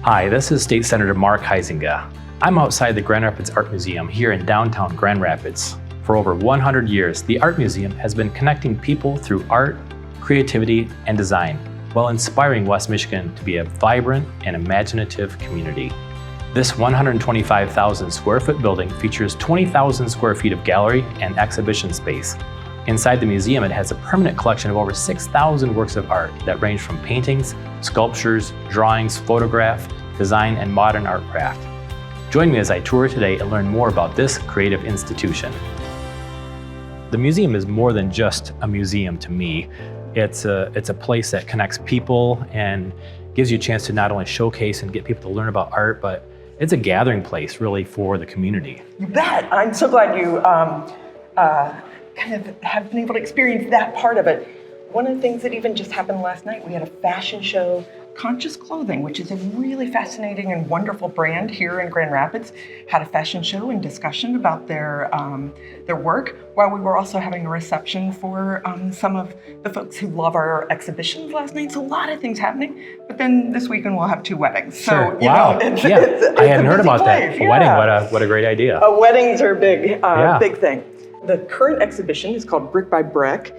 Hi, this is State Senator Mark Huizenga. I'm outside the Grand Rapids Art Museum here in downtown Grand Rapids. For over 100 years, the Art Museum has been connecting people through art, creativity, and design, while inspiring West Michigan to be a vibrant and imaginative community. This 125,000 square foot building features 20,000 square feet of gallery and exhibition space. Inside the museum, it has a permanent collection of over 6,000 works of art that range from paintings, sculptures, drawings, photograph, design, and modern art craft. Join me as I tour today and learn more about this creative institution. The museum is more than just a museum to me. It's a place that connects people and gives you a chance to not only showcase and get people to learn about art, but it's a gathering place really for the community. You bet. I'm so glad you kind of have been able to experience that part of it. One of the things that even just happened last night, we had a fashion show, Conscious Clothing, which is a really fascinating and wonderful brand here in Grand Rapids, had a fashion show and discussion about their work, while we were also having a reception for some of the folks who love our exhibitions last night. So a lot of things happening, but then this weekend we'll have 2 weddings. Sure. So, wow. It's I hadn't heard about place. that. A wedding, what a great idea. Weddings are a big thing. The current exhibition is called Brick by Brick,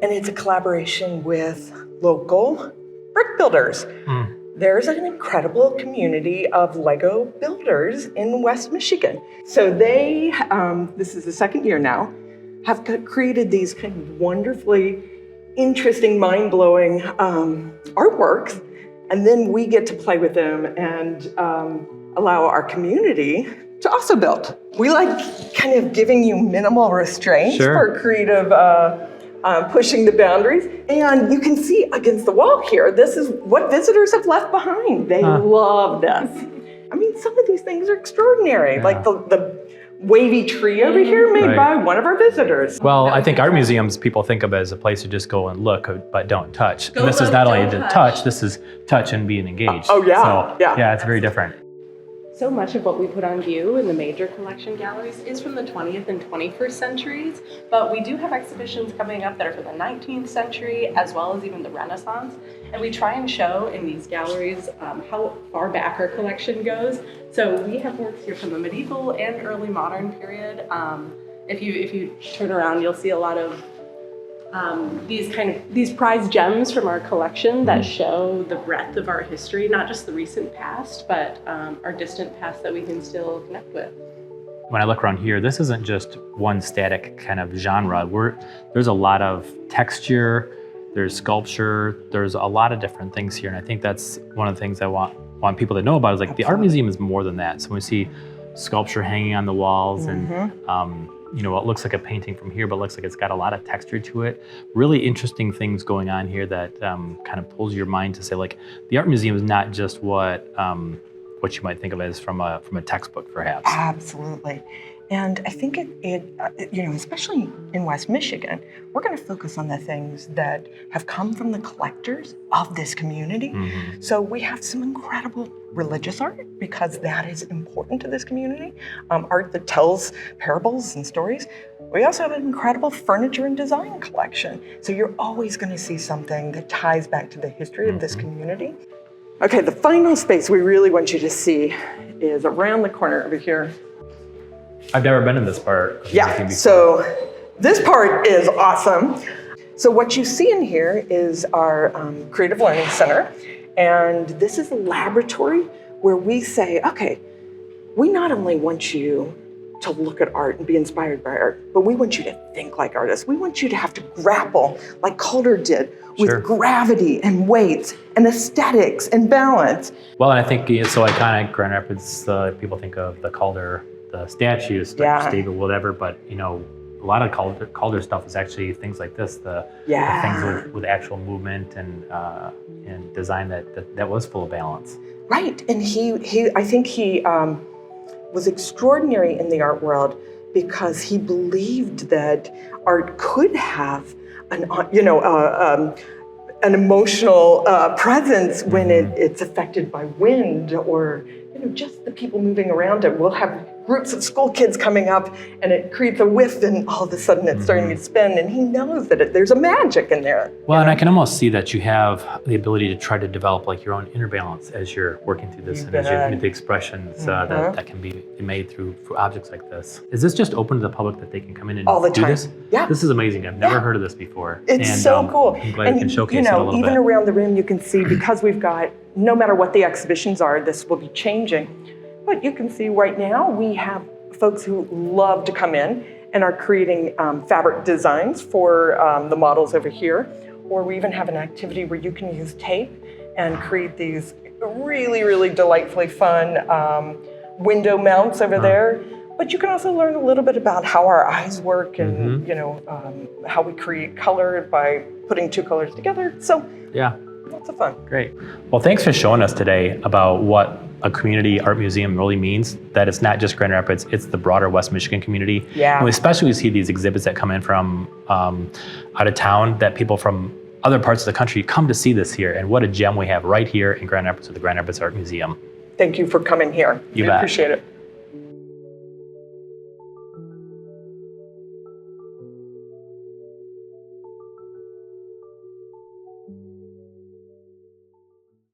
and it's a collaboration with local brick builders. There's an incredible community of Lego builders in West Michigan. So they, this is the second year now, have created these kind of wonderfully interesting, mind-blowing artworks, and then we get to play with them and allow our community to also build. We like kind of giving you minimal restraints for creative pushing the boundaries. And you can see against the wall here, this is what visitors have left behind. They love this. I mean, some of these things are extraordinary, like the wavy tree over here made by one of our visitors. Well, I think art museums, people think of it as a place to just go and look, but don't touch. And this is not only to touch, this is touch and being engaged. Oh yeah, so, yeah, it's very different. So much of what we put on view in the major collection galleries is from the 20th and 21st centuries, but we do have exhibitions coming up that are from the 19th century as well as even the Renaissance. And we try and show in these galleries how far back our collection goes. So we have works here from the medieval and early modern period. If you turn around, you'll see a lot of these prized gems from our collection that show the breadth of our history, not just the recent past, but our distant past that we can still connect with. When I look around here, this isn't just one static kind of genre. There's a lot of texture, there's sculpture, there's a lot of different things here. And I think that's one of the things I want people to know about is like the art museum is more than that. So when we see sculpture hanging on the walls and it looks like a painting from here, but looks like it's got a lot of texture to it. Really interesting things going on here that kind of pulls your mind to say, like, the art museum is not just what you might think of as from a textbook, perhaps. Absolutely. And I think especially in West Michigan, we're going to focus on the things that have come from the collectors of this community. So we have some incredible religious art because that is important to this community. Art that tells parables and stories. We also have an incredible furniture and design collection. So you're always going to see something that ties back to the history of this community. Okay, the final space we really want you to see is around the corner over here. I've never been in this part. Yeah, so this part is awesome. So what you see in here is our Creative Learning Center. And this is a laboratory where we say, okay, we not only want you to look at art and be inspired by art, but we want you to think like artists. We want you to have to grapple like Calder did with gravity and weight and aesthetics and balance. Well, and I think it's so iconic, Grand Rapids, people think of the Calder, the statues, David, whatever, but a lot of Calder stuff is actually things like this, the things with actual movement and design that was full of balance. Right, and I think he was extraordinary in the art world because he believed that art could have an emotional presence when it's affected by wind or just the people moving around it. We'll have groups of school kids coming up, and it creates a whiff, and all of a sudden it's starting to spin, and he knows that there's a magic in there. Well, and I can almost see that you have the ability to try to develop like your own inner balance as you're working through this, and as you make the expressions that can be made through objects like this. Is this just open to the public that they can come in and all the do time. this? Yeah. This is amazing. I've never heard of this before. It's so cool. I'm glad we can showcase it a little even bit. around the room, you can see, because we've got, no matter what the exhibitions are, this will be changing. But you can see right now, we have folks who love to come in and are creating fabric designs for the models over here. Or we even have an activity where you can use tape and create these really, really delightfully fun window mounts over there. But you can also learn a little bit about how our eyes work and how we create color by putting two colors together. So yeah, lots of fun. Great. Well, thanks for showing us today about what a community art museum really means, that it's not just Grand Rapids, it's the broader West Michigan community. Yeah. And especially we see these exhibits that come in from out of town, that people from other parts of the country come to see this here, and what a gem we have right here in Grand Rapids with the Grand Rapids Art Museum. Thank you for coming here. You I bet. appreciate it.